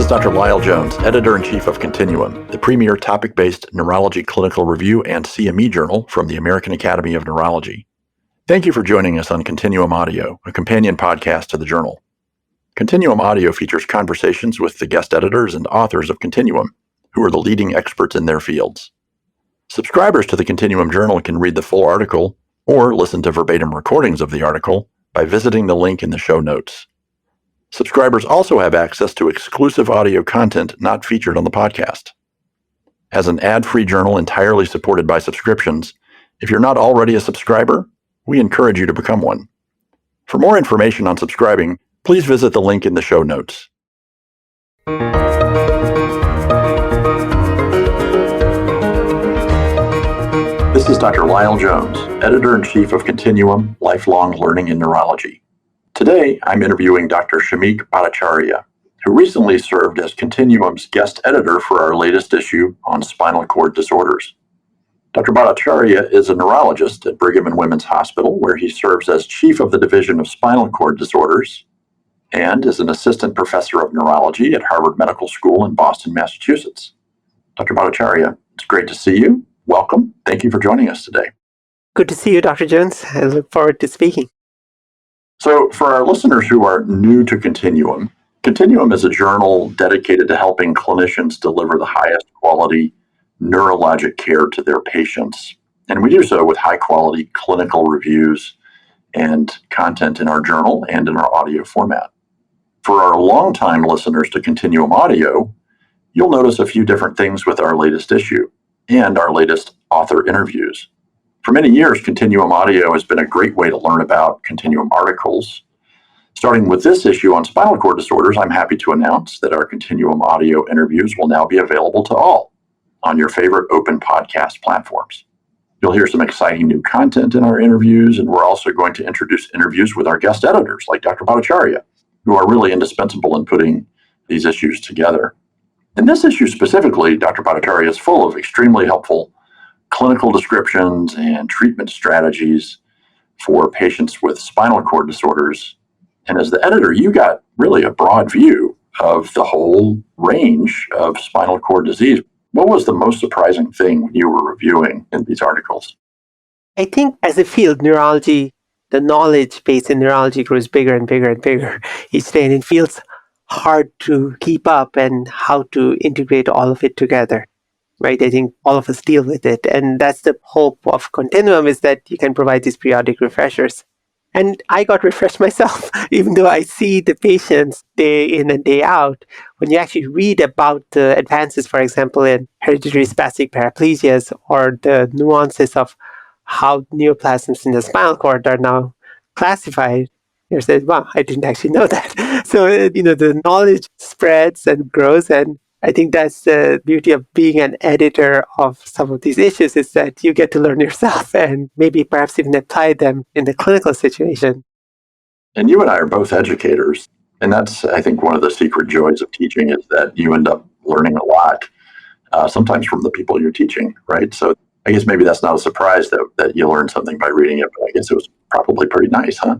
is Dr. Lyell Jones, Editor-in-Chief of Continuum, the premier topic-based neurology clinical review and CME journal from the American Academy of Neurology. Thank you for joining us on Continuum Audio, a companion podcast to the journal. Continuum Audio features conversations with the guest editors and authors of Continuum, who are the leading experts in their fields. Subscribers to the Continuum Journal can read the full article or listen to verbatim recordings of the article by visiting the link in the show notes. Subscribers also have access to exclusive audio content not featured on the podcast. As an ad-free journal entirely supported by subscriptions, if you're not already a subscriber, we encourage you to become one. For more information on subscribing, please visit the link in the show notes. This is Dr. Lyell Jones, Editor-in-Chief of Continuum, Lifelong Learning in Neurology. Today, I'm interviewing Dr. Shamik Bhattacharyya, who recently served as Continuum's guest editor for our latest issue on spinal cord disorders. Dr. Bhattacharyya is a neurologist at Brigham and Women's Hospital, where he serves as chief of the Division of Spinal Cord Disorders and is an assistant professor of neurology at Harvard Medical School in Boston, Massachusetts. Dr. Bhattacharyya, it's great to see you. Welcome. Thank you for joining us today. Good to see you, Dr. Jones. I look forward to speaking. So for our listeners who are new to Continuum, Continuum is a journal dedicated to helping clinicians deliver the highest quality neurologic care to their patients. And we do so with high quality clinical reviews and content in our journal and in our audio format. For our longtime listeners to Continuum Audio, you'll notice a few different things with our latest issue and our latest author interviews. For many years, Continuum Audio has been a great way to learn about Continuum articles. Starting with this issue on spinal cord disorders, I'm happy to announce that our Continuum Audio interviews will now be available to all on your favorite open podcast platforms. You'll hear some exciting new content in our interviews, and we're also going to introduce interviews with our guest editors, like Dr. Bhattacharyya, who are really indispensable in putting these issues together. In this issue specifically, Dr. Bhattacharyya is full of extremely helpful clinical descriptions and treatment strategies for patients with spinal cord disorders. And as the editor, you got really a broad view of the whole range of spinal cord disease. What was the most surprising thing when you were reviewing in these articles? I think as a field, neurology, the knowledge base in neurology grows bigger and bigger and bigger each day, and it feels hard to keep up and how to integrate all of it together. Right? I think all of us deal with it. And that's the hope of Continuum, is that you can provide these periodic refreshers. And I got refreshed myself, even though I see the patients day in and day out. When you actually read about the advances, for example, in hereditary spastic paraplegias, or the nuances of how neoplasms in the spinal cord are now classified, you say, wow, I didn't actually know that. So, the knowledge spreads and grows, and I think that's the beauty of being an editor of some of these issues, is that you get to learn yourself and maybe perhaps even apply them in the clinical situation. And you and I are both educators. And that's, I think, one of the secret joys of teaching, is that you end up learning a lot, sometimes from the people you're teaching, right? So I guess maybe that's not a surprise that you learned something by reading it, but I guess it was probably pretty nice, huh?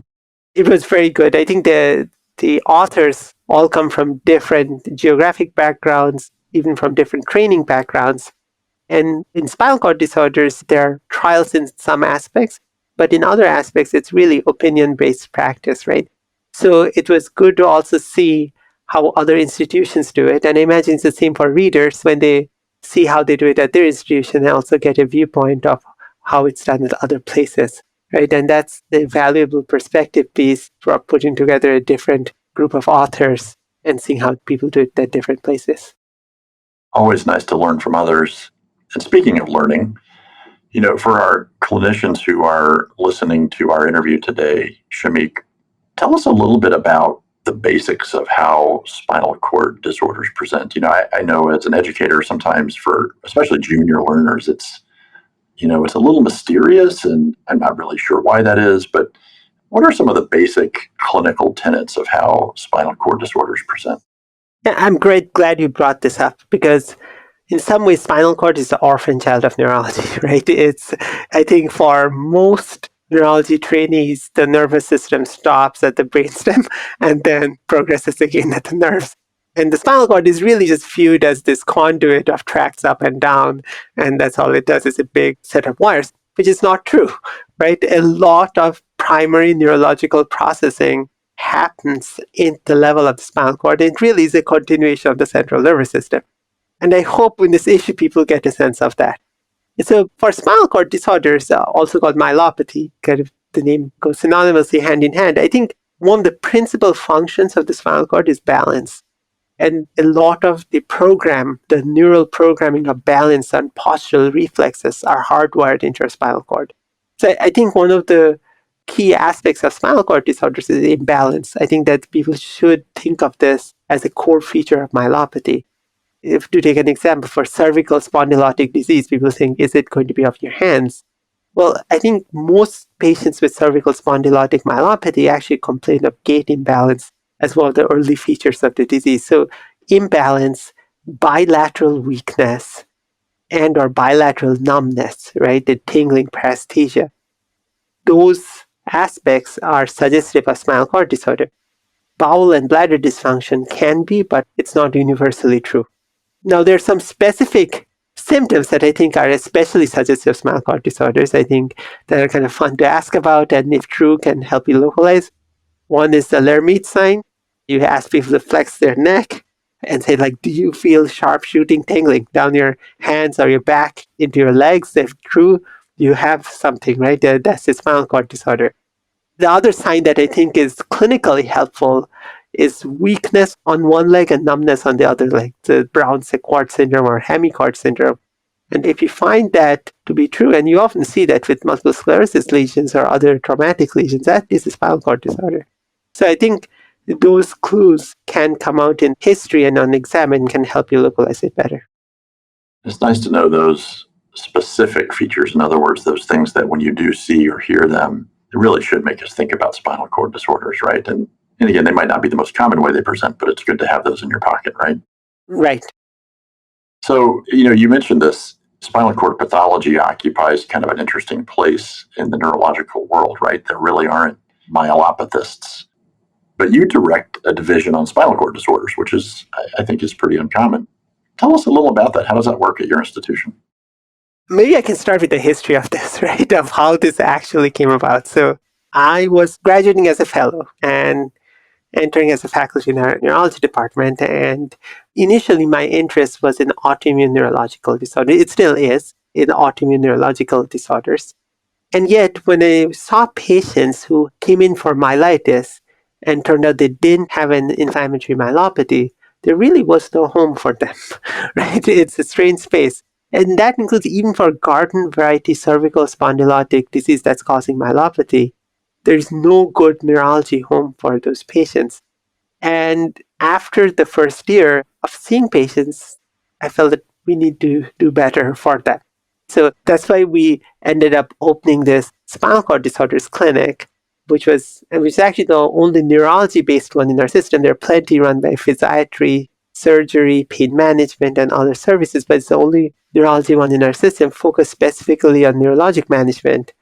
It was very good. I think the authors all come from different geographic backgrounds, even from different training backgrounds. And in spinal cord disorders, there are trials in some aspects, but in other aspects, it's really opinion-based practice, right? So it was good to also see how other institutions do it. And I imagine it's the same for readers when they see how they do it at their institution, and also get a viewpoint of how it's done at other places, right? And that's the valuable perspective piece for putting together a different group of authors and seeing how people do it at different places. Always nice to learn from others. And speaking of learning, for our clinicians who are listening to our interview today, Shamik, tell us a little bit about the basics of how spinal cord disorders present. I know as an educator, sometimes for especially junior learners, it's a little mysterious, and I'm not really sure why that is, but what are some of the basic clinical tenets of how spinal cord disorders present? Yeah, I'm glad you brought this up, because in some ways, spinal cord is the orphan child of neurology, right? I think for most neurology trainees, the nervous system stops at the brainstem and then progresses again at the nerves. And the spinal cord is really just viewed as this conduit of tracts up and down, and that's all it does is a big set of wires, which is not true, right? A lot of primary neurological processing happens in the level of the spinal cord. It really is a continuation of the central nervous system. And I hope in this issue people get a sense of that. So for spinal cord disorders, also called myelopathy, kind of the name goes synonymously hand in hand, I think one of the principal functions of the spinal cord is balance. And a lot of the neural programming of balance and postural reflexes are hardwired into your spinal cord. So I think one of the key aspects of spinal cord disorders is imbalance. I think that people should think of this as a core feature of myelopathy. If to take an example for cervical spondylotic disease, people think, is it going to be of your hands? Well, I think most patients with cervical spondylotic myelopathy actually complain of gait imbalance as one of the early features of the disease. So imbalance, bilateral weakness, and or bilateral numbness, right? The tingling paresthesia. Those aspects are suggestive of spinal cord disorder. Bowel and bladder dysfunction can be, but it's not universally true. Now, there are some specific symptoms that I think are especially suggestive of spinal cord disorders, I think, that are kind of fun to ask about, and if true, can help you localize. One is the Lermite sign. You ask people to flex their neck and say, like, do you feel sharp shooting tingling down your hands or your back into your legs? If true, you have something, right? That's a spinal cord disorder. The other sign that I think is clinically helpful is weakness on one leg and numbness on the other leg, the Brown-Séquard syndrome or hemicord syndrome. And if you find that to be true, and you often see that with multiple sclerosis lesions or other traumatic lesions, that is a spinal cord disorder. So I think those clues can come out in history and on exam and can help you localize it better. It's nice to know those specific features. In other words, those things that when you do see or hear them, it really should make us think about spinal cord disorders, right? And again, they might not be the most common way they present, but it's good to have those in your pocket, right? Right. So, you mentioned this. Spinal cord pathology occupies kind of an interesting place in the neurological world, right? There really aren't myelopathists. But you direct a division on spinal cord disorders, which is, I think, is pretty uncommon. Tell us a little about that. How does that work at your institution? Maybe I can start with the history of this, right? Of how this actually came about. So I was graduating as a fellow and entering as a faculty in our neurology department. And initially, my interest was in autoimmune neurological disorders. It still is in autoimmune neurological disorders. And yet, when I saw patients who came in for myelitis and turned out they didn't have an inflammatory myelopathy, there really was no home for them, right? It's a strange space. And that includes even for garden variety cervical spondylotic disease that's causing myelopathy. There's no good neurology home for those patients. And after the first year of seeing patients, I felt that we need to do better for them. So that's why we ended up opening this spinal cord disorders clinic, which was actually the only neurology-based one in our system. There are plenty run by physiatry, surgery, pain management, and other services, but it's the only neurology one in our system focused specifically on neurologic management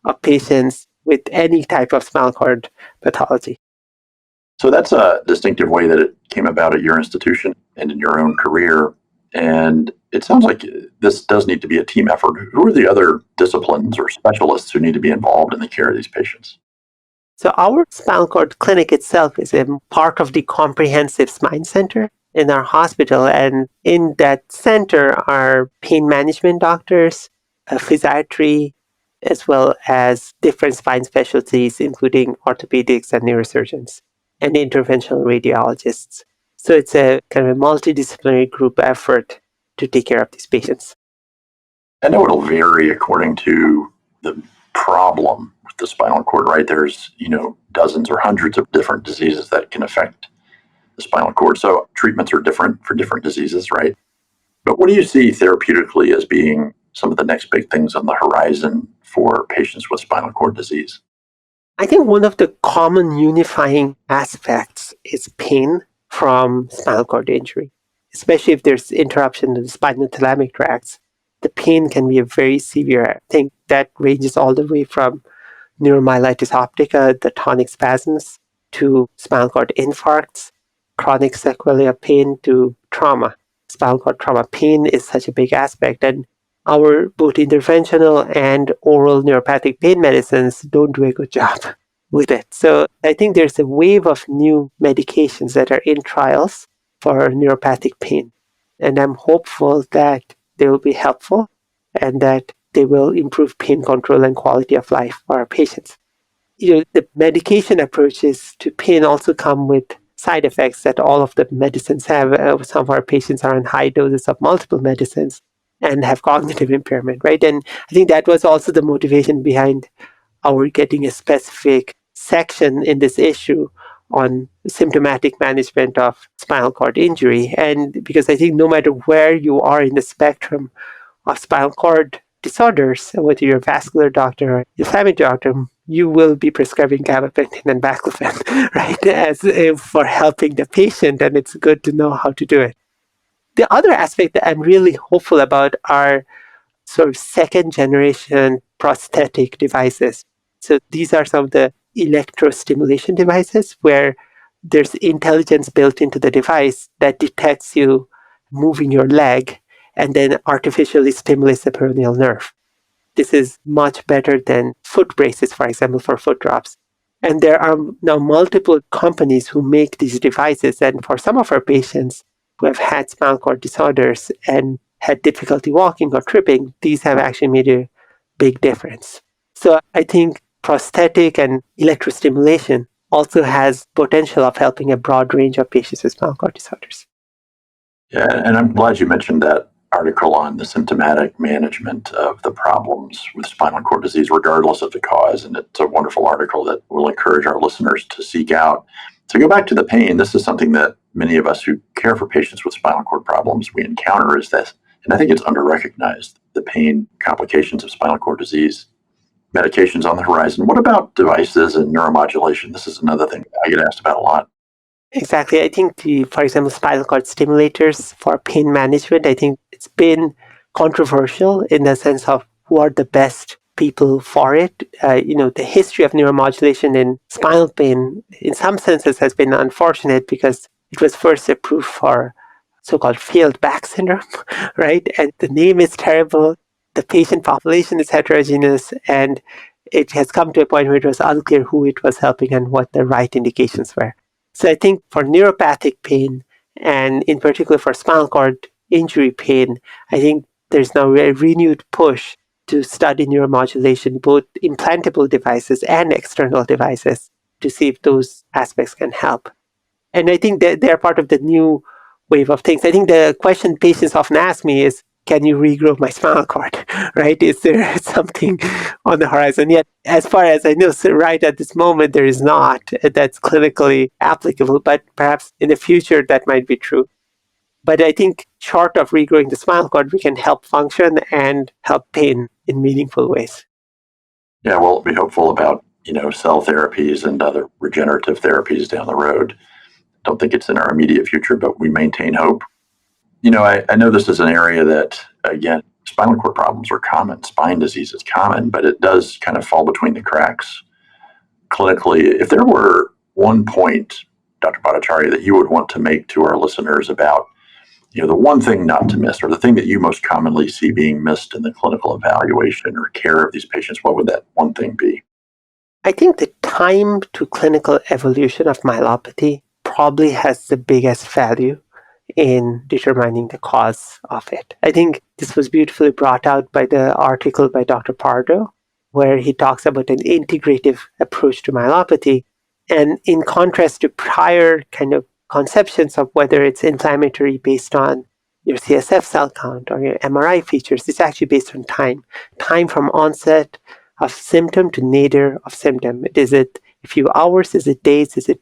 of patients with any type of spinal cord pathology. So that's a distinctive way that it came about at your institution and in your own career. And it sounds like this does need to be a team effort. Who are the other disciplines or specialists who need to be involved in the care of these patients? So our spinal cord clinic itself is a part of the comprehensive spine center in our hospital. And in that center are pain management doctors, physiatry, as well as different spine specialties, including orthopedics and neurosurgeons and interventional radiologists. So it's a kind of a multidisciplinary group effort to take care of these patients. I know it'll vary according to the problem with the spinal cord, right? There's, dozens or hundreds of different diseases that can affect the spinal cord. So treatments are different for different diseases, right? But what do you see therapeutically as being some of the next big things on the horizon for patients with spinal cord disease? I think one of the common unifying aspects is pain from spinal cord injury, especially if there's interruption in the spinothalamic tracts. The pain can be a very severe. I think that ranges all the way from neuromyelitis optica, the tonic spasms, to spinal cord infarcts, chronic sequelae of pain to trauma, spinal cord trauma. Pain is such a big aspect, and our both interventional and oral neuropathic pain medicines don't do a good job with it. So I think there's a wave of new medications that are in trials for neuropathic pain. And I'm hopeful that they will be helpful and that they will improve pain control and quality of life for our patients. The medication approaches to pain also come with side effects that all of the medicines have. Some of our patients are on high doses of multiple medicines and have cognitive impairment, right? And I think that was also the motivation behind our getting a specific section in this issue on symptomatic management of spinal cord injury. And because I think no matter where you are in the spectrum of spinal cord disorders, whether you're a vascular doctor or inflammatory doctor, you will be prescribing gabapentin and baclofen, right, as for helping the patient, and it's good to know how to do it. The other aspect that I'm really hopeful about are sort of second generation prosthetic devices. So these are some of the electrostimulation devices where there's intelligence built into the device that detects you moving your leg and then artificially stimulates the peroneal nerve. This is much better than foot braces, for example, for foot drops. And there are now multiple companies who make these devices. And for some of our patients who have had spinal cord disorders and had difficulty walking or tripping, these have actually made a big difference. So I think prosthetic and electrostimulation also has potential of helping a broad range of patients with spinal cord disorders. Yeah, and I'm glad you mentioned that article on the symptomatic management of the problems with spinal cord disease, regardless of the cause. And it's a wonderful article that will encourage our listeners to seek out. To go back to the pain, this is something that many of us who care for patients with spinal cord problems, we encounter is this, and I think it's under-recognized, the pain complications of spinal cord disease. Medications on the horizon. What about devices and neuromodulation? This is another thing I get asked about a lot. Exactly. I think for example, spinal cord stimulators for pain management, I think it's been controversial in the sense of who are the best people for it. The history of neuromodulation in spinal pain, in some senses, has been unfortunate because it was first approved for so-called failed back syndrome, right? And the name is terrible. The patient population is heterogeneous, and it has come to a point where it was unclear who it was helping and what the right indications were. So I think for neuropathic pain, and in particular for spinal cord injury pain, I think there's now a renewed push to study neuromodulation, both implantable devices and external devices, to see if those aspects can help. And I think that they're part of the new wave of things. I think the question patients often ask me is, can you regrow my spinal cord, right? Is there something on the horizon? Yet, as far as I know, so right at this moment, there is not that's clinically applicable, but perhaps in the future that might be true. But I think short of regrowing the spinal cord, we can help function and help pain in meaningful ways. Yeah, we'll be hopeful about, cell therapies and other regenerative therapies down the road. Don't think it's in our immediate future, but we maintain hope. I know this is an area that, again, spinal cord problems are common, spine disease is common, but it does kind of fall between the cracks clinically. If there were one point, Dr. Bhattacharya, that you would want to make to our listeners about, the one thing not to miss, or the thing that you most commonly see being missed in the clinical evaluation or care of these patients, what would that one thing be? I think the time to clinical evolution of myelopathy probably has the biggest value in determining the cause of it. I think this was beautifully brought out by the article by Dr. Pardo, where he talks about an integrative approach to myelopathy. And in contrast to prior kind of conceptions of whether it's inflammatory based on your CSF cell count or your MRI features, it's actually based on time from onset of symptom to nadir of symptom. Is it a few hours? Is it days? Is it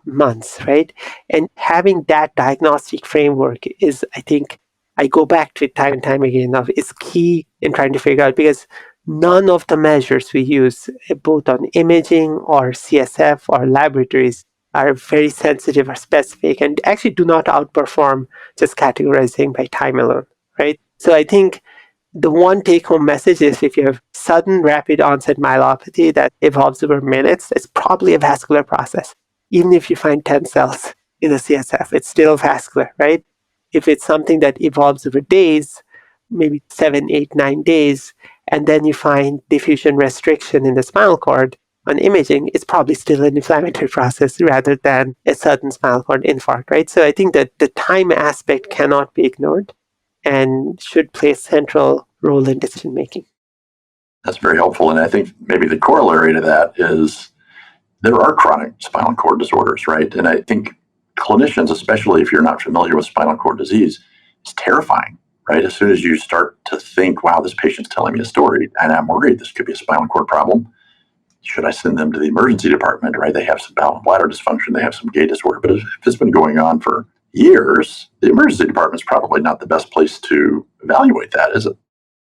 months, right? And having that diagnostic framework is, I think, I go back to it time and time again, is key in trying to figure out, because none of the measures we use, both on imaging or CSF or laboratories, are very sensitive or specific and actually do not outperform just categorizing by time alone, right? So I think the one take-home message is if you have sudden rapid onset myelopathy that evolves over minutes, it's probably a vascular process, even if you find 10 cells in the CSF. It's still vascular, right? If it's something that evolves over days, maybe 7, 8, 9 days, and then you find diffusion restriction in the spinal cord on imaging, it's probably still an inflammatory process rather than a sudden spinal cord infarct, right? So I think that the time aspect cannot be ignored and should play a central role in decision making. That's very helpful. And I think maybe the corollary to that is there are chronic spinal cord disorders, right? And I think clinicians, especially if you're not familiar with spinal cord disease, it's terrifying, right? As soon as you start to think, wow, this patient's telling me a story and I'm worried this could be a spinal cord problem, should I send them to the emergency department, right? They have some bowel and bladder dysfunction, they have some gait disorder. But if it's been going on for years, the emergency department is probably not the best place to evaluate that, is it?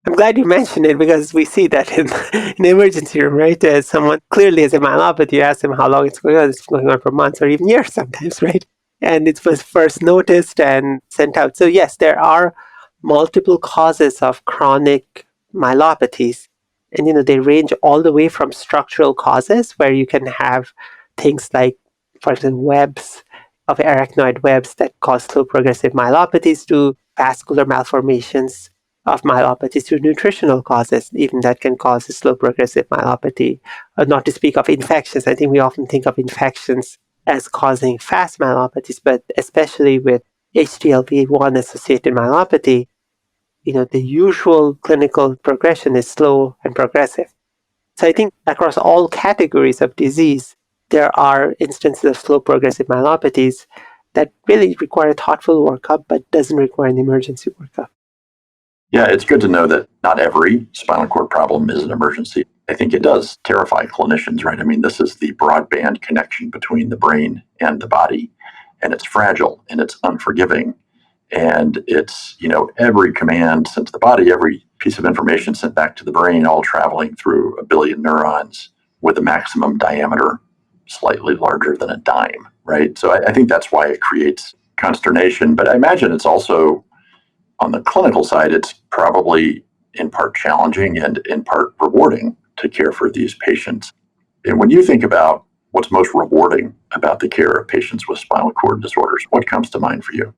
I'm glad you mentioned it because we see that in the emergency room, right? Someone clearly has a myelopathy, you ask them how long it's going on. It's going on for months or even years sometimes, right? And it was first noticed and sent out. So yes, there are multiple causes of chronic myelopathies. And, they range all the way from structural causes where you can have things like, for example, webs of arachnoid webs that cause slow progressive myelopathies to vascular malformations of myelopathy through nutritional causes, even that can cause a slow progressive myelopathy. Not to speak of infections. I think we often think of infections as causing fast myelopathies, but especially with HTLV1 associated myelopathy, the usual clinical progression is slow and progressive. So I think across all categories of disease, there are instances of slow progressive myelopathies that really require thoughtful workup, but doesn't require an emergency workup. Yeah, it's good to know that not every spinal cord problem is an emergency. I think it does terrify clinicians, right? I mean, this is the broadband connection between the brain and the body, and it's fragile and it's unforgiving. And it's, every command sent to the body, every piece of information sent back to the brain, all traveling through a billion neurons with a maximum diameter slightly larger than a dime, right? So I think that's why it creates consternation. But I imagine it's also, on the clinical side, it's probably in part challenging and in part rewarding to care for these patients. And when you think about what's most rewarding about the care of patients with spinal cord disorders, what comes to mind for you?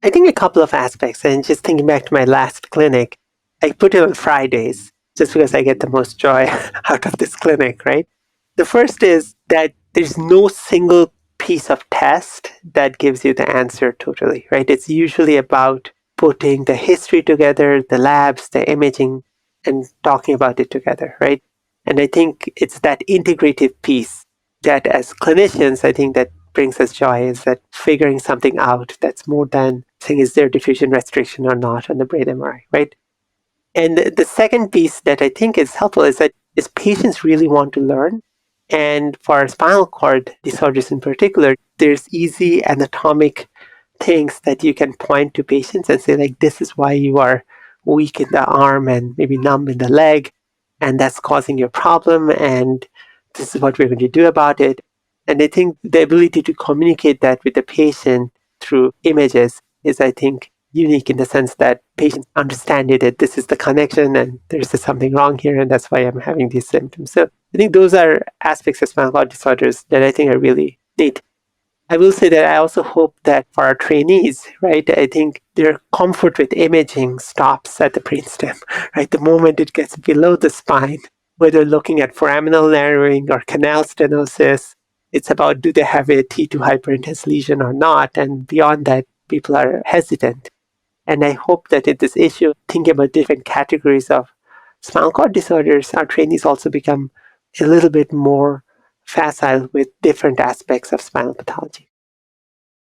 I think a couple of aspects, and just thinking back to my last clinic, I put it on Fridays just because I get the most joy out of this clinic, right? The first is that there's no single piece of test that gives you the answer totally, right? It's usually about putting the history together, the labs, the imaging, and talking about it together, right? And I think it's that integrative piece that as clinicians, I think that brings us joy, is that figuring something out that's more than saying, is there diffusion restriction or not on the brain MRI, right? And the second piece that I think is helpful is that patients really want to learn. And for spinal cord disorders in particular, there's easy anatomic things that you can point to patients and say, like, this is why you are weak in the arm and maybe numb in the leg, and that's causing your problem, and this is what we're going to do about it. And I think the ability to communicate that with the patient through images is, I think, unique in the sense that patients understand it, that this is the connection and there's something wrong here, and that's why I'm having these symptoms. So I think those are aspects of spinal cord disorders that I think are really neat. I will say that I also hope that for our trainees, right, I think their comfort with imaging stops at the brainstem, right? The moment it gets below the spine, whether looking at foraminal narrowing or canal stenosis, it's about, do they have a T2 hyperintense lesion or not? And beyond that, people are hesitant. And I hope that in this issue, thinking about different categories of spinal cord disorders, our trainees also become a little bit more facile with different aspects of spinal pathology.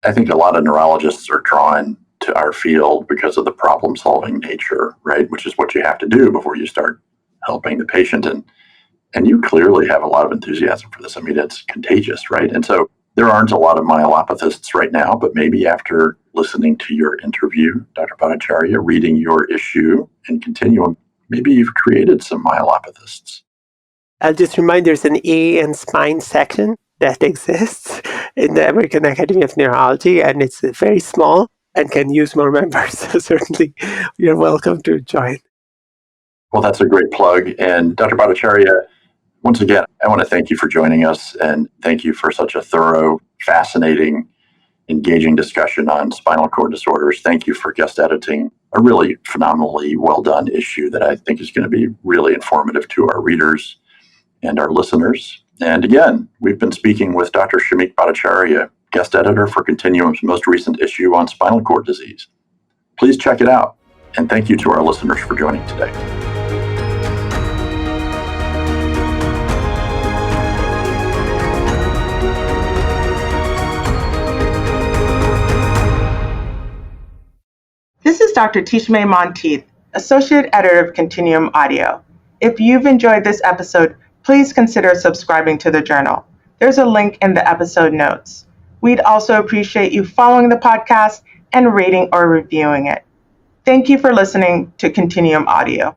I think a lot of neurologists are drawn to our field because of the problem-solving nature, right? Which is what you have to do before you start helping the patient. And you clearly have a lot of enthusiasm for this. I mean, it's contagious, right? And so there aren't a lot of myelopathists right now, but maybe after listening to your interview, Dr. Bhattacharya, reading your issue in Continuum, maybe you've created some myelopathists. I'll just remind there's an A in spine section that exists in the American Academy of Neurology, and it's very small and can use more members. So certainly you're welcome to join. Well, that's a great plug. And Dr. Bhattacharya, once again, I want to thank you for joining us and thank you for such a thorough, fascinating engaging discussion on spinal cord disorders. Thank you for guest editing a really phenomenally well done issue that I think is going to be really informative to our readers and our listeners. And again, we've been speaking with Dr. Shamik Bhattacharyya, guest editor for Continuum's most recent issue on spinal cord disease. Please check it out. And thank you to our listeners for joining today. This is Dr. Tishme Monteith, Associate Editor of Continuum Audio. If you've enjoyed this episode, please consider subscribing to the journal. There's a link in the episode notes. We'd also appreciate you following the podcast and rating or reviewing it. Thank you for listening to Continuum Audio.